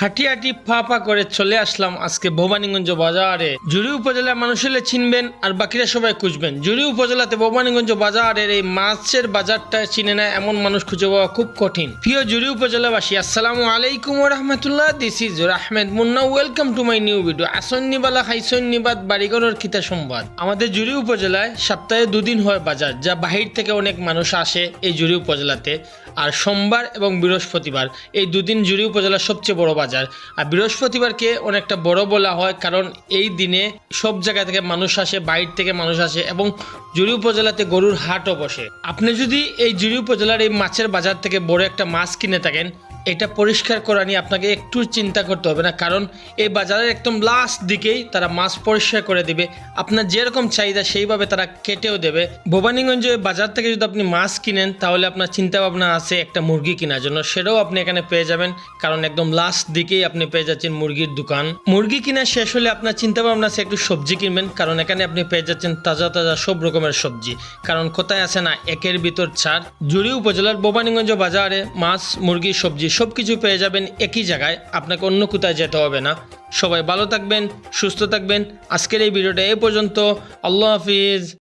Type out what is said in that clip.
হাঁটি হাঁটি ফা ফা করে চলে আসলাম আজকে ভবানীগঞ্জ বাজারে। জুড়ি উপজেলার মানুষ হলে চিনবেন আর বাকিরা সবাই খুঁজবেন। জুড়ি উপজেলাতে ভবানীগঞ্জ বাজারের এই মাছের বাজারটা চিনে না এমন মানুষ খুঁজে পাওয়া খুব কঠিন। প্রিয় জুড়ি উপজেলাবাসী, আসসালামু আলাইকুম ওয়া রাহমাতুল্লাহ। This is Ahmed Munna, welcome to my new video. আসন্নিবালা খাইসন্নিবাদ বাড়িঘরের খিতা সংবাদ। আমাদের জুড়ি উপজেলায় সপ্তাহে দুদিন হয় বাজার, যা বাহির থেকে অনেক মানুষ আসে এই জুড়ি উপজেলাতে। আর সোমবার এবং বৃহস্পতিবার এই দুদিন জুড়ি উপজেলার সবচেয়ে বড় বাজার। আর বৃহস্পতিবারকে অনেকটা বড় বলা হয়, কারণ এই দিনে সব জায়গা থেকে মানুষ আসে, বাইরে থেকে মানুষ আসে এবং জুড়ি উপজেলাতে গরুর হাটও বসে। আপনি যদি এই জুড়ি উপজেলার এই মাছের বাজার থেকে বড় একটা মাছ কিনে থাকেন, এটা পরিষ্কার করা নিয়ে আপনাকে একটু চিন্তা করতে হবে না, কারণ এই বাজারের একদম লাস্ট দিকেই তারা মাছ পরিষ্কার করে দিবে। আপনার যেরকম চাহিদা সেইভাবে তারা কেটেও দেবে। ভবানীগঞ্জ বাজার থেকে যদি আপনি মাছ কিনেন, তাহলে আপনার চিন্তা ভাবনা আছে একটা মুরগি কেনার জন্য, সেটাও আপনি এখানে পেয়ে যাবেন, কারণ একদম লাস্ট দিকেই আপনি পেয়ে যাচ্ছেন মুরগির দোকান। মুরগি কিনা শেষ হলে আপনার চিন্তা ভাবনা আছে একটু সবজি কিনবেন, কারণ এখানে আপনি পেয়ে যাচ্ছেন তাজা তাজা সব রকমের সবজি। কারণ কোথায় আছে না একের ভিতর ছাড়। জুড়ি উপজেলার ভবানীগঞ্জ বাজারে মাছ, মুরগি, সবজি সবকিছু পেয়ে যাবেন একই জায়গায়, আপনাকে অন্য কোথায় যেতে হবে না। সবাই ভালো থাকবেন, সুস্থ থাকবেন। আজকের এই ভিডিওটা এই পর্যন্ত। আল্লাহ হাফিজ।